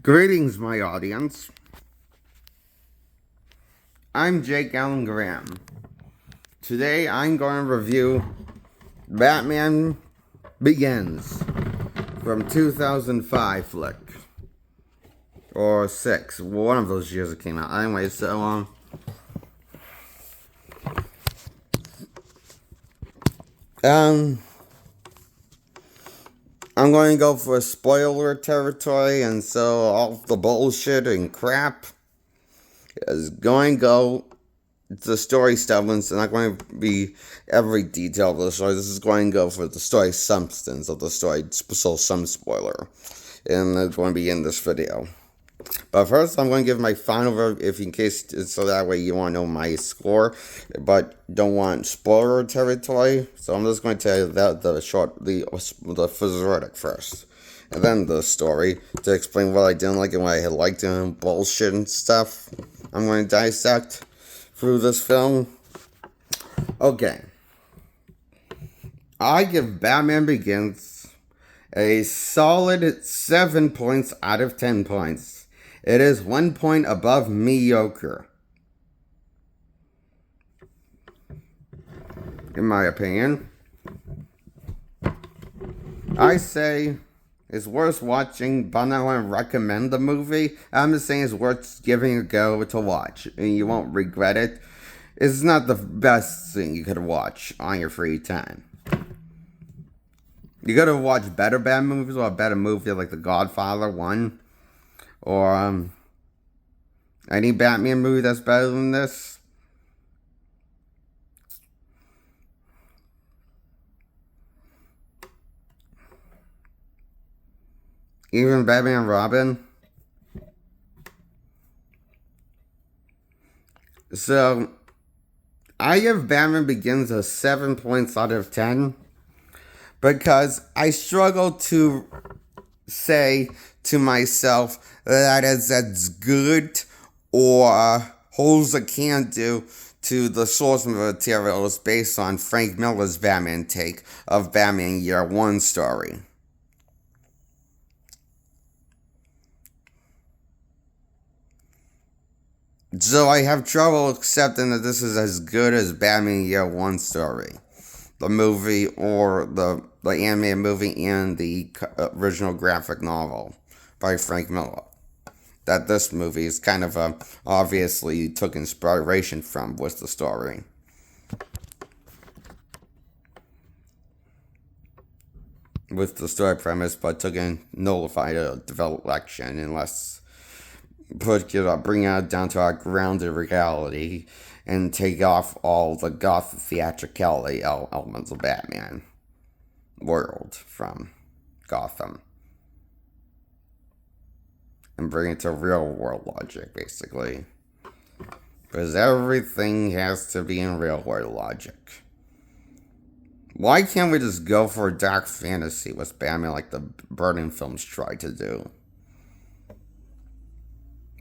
Greetings, my audience. I'm Jake Allen Graham. Today I'm going to review Batman Begins from 2005 flick. Or 6. One of those years it came out. Anyway, so, I'm going to go for spoiler territory, and so all the bullshit and crap is going to go the story stuff. It's not going to be every detail of the story. This is going to go for the story substance of the story, so some spoiler. And it's going to be in this video. But first, I'm going to give my final review, if in case, so that way you want to know my score, but don't want spoiler territory. So I'm just going to tell you that the verdict first, and then the story to explain what I didn't like and what I had liked and bullshit and stuff. I'm going to dissect through this film. Okay, I give Batman Begins a solid 7 points out of 10 points. It is 1 point above mediocre, in my opinion. I say it's worth watching, but I'm not going to recommend the movie. I'm just saying it's worth giving a go to watch, and you won't regret it. It's not the best thing you could watch on your free time. You gotta watch better Batman movies, or a better movie like The Godfather 1. Or any Batman movie that's better than this. Even Batman and Robin. So, I give Batman Begins a 7 points out of 10. Because I struggle to say to myself that is as good or holds a candle to the source material is based on Frank Miller's Batman take of Batman Year One story. So I have trouble accepting that this is as good as Batman Year One story. The movie, or the animated movie, and the original graphic novel by Frank Miller. That this movie is kind of obviously took inspiration from with the story. With the story premise, but took in nullified a developed action unless bring it down to our grounded reality and take off all the goth theatricality elements of Batman world from Gotham. And bring it to real world logic, basically. Because everything has to be in real world logic. Why can't we just go for dark fantasy with Batman like the Burton films tried to do?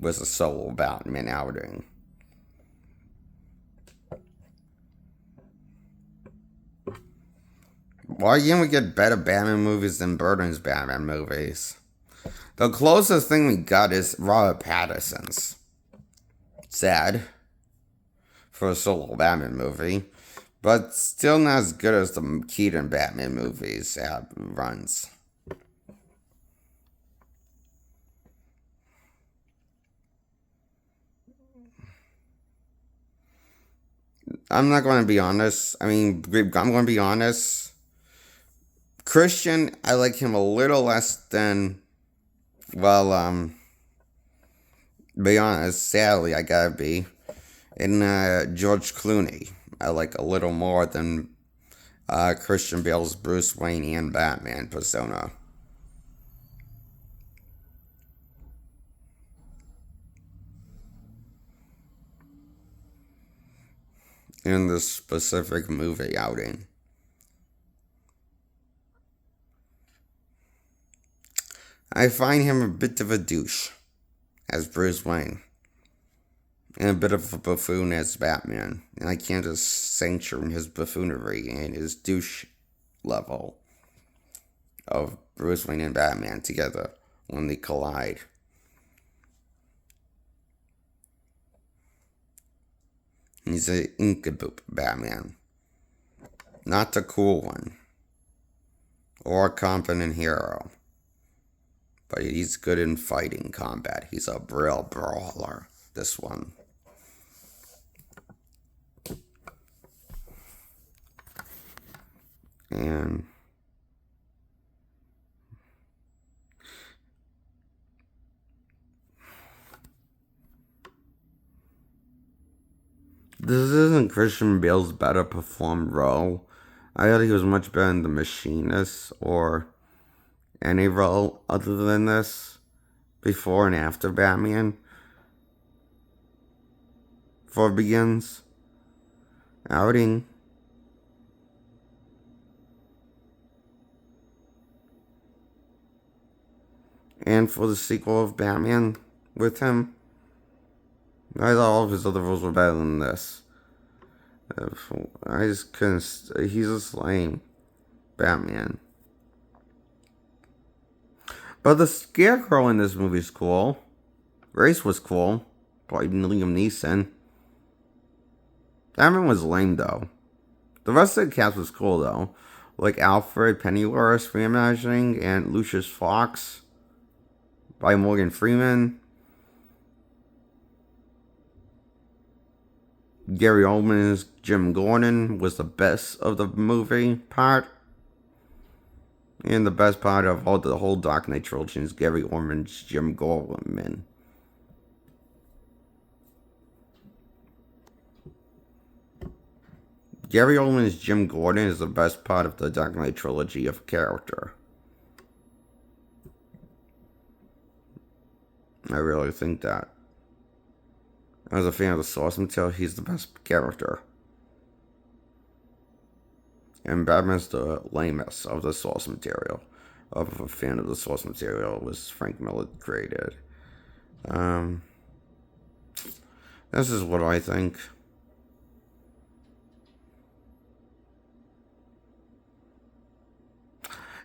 With a solo Batman outing. Why can't we get better Batman movies than Burton's Batman movies? The closest thing we got is Robert Pattinson's. Sad. For a solo Batman movie. But still not as good as the Keaton Batman movies runs. I'm not going to be honest. I'm going to be honest. Christian, I like him a little less than, well, be honest, sadly, I gotta be. And George Clooney, I like a little more than Christian Bale's Bruce Wayne and Batman persona. In this specific movie outing. I find him a bit of a douche as Bruce Wayne, and a bit of a buffoon as Batman, and I can't just sanction his buffoonery and his douche level of Bruce Wayne and Batman together when they collide. He's an Inkaboo Batman. Not the cool one. Or a competent hero. But he's good in fighting combat. He's a real brawler, this one. And this isn't Christian Bale's better performed role. I thought he was much better in The Machinist or any role other than this, before and after Batman. For Begins. Outing. And for the sequel of Batman with him. I thought all of his other roles were better than this. I just couldn't. He's just lame. Batman. But the Scarecrow in this movie is cool. Race was cool. Probably Liam Neeson. Batman was lame though. The rest of the cast was cool though. Like Alfred Pennyworth reimagining and Lucius Fox by Morgan Freeman. Gary Oldman's Jim Gordon was the best of the movie part. And the best part of all the whole Dark Knight trilogy is Gary Oldman's Jim Gordon. Gary Oldman's Jim Gordon is the best part of the Dark Knight trilogy of character. I really think that. As a fan of the source material, he's the best character. And Batman's the lamest of the source material. Of a fan of the source material was Frank Miller created. This is what I think.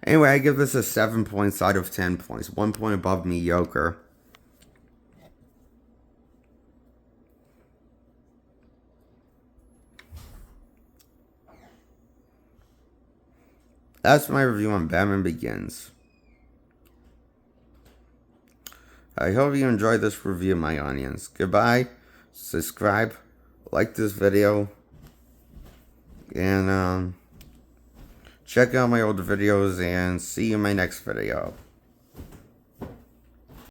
Anyway, I give this a 7 points out of 10 points. 1 point above mediocre. That's my review on Batman Begins. I hope you enjoyed this review, my audience. Goodbye. Subscribe. Like this video. And check out my older videos and see you in my next video.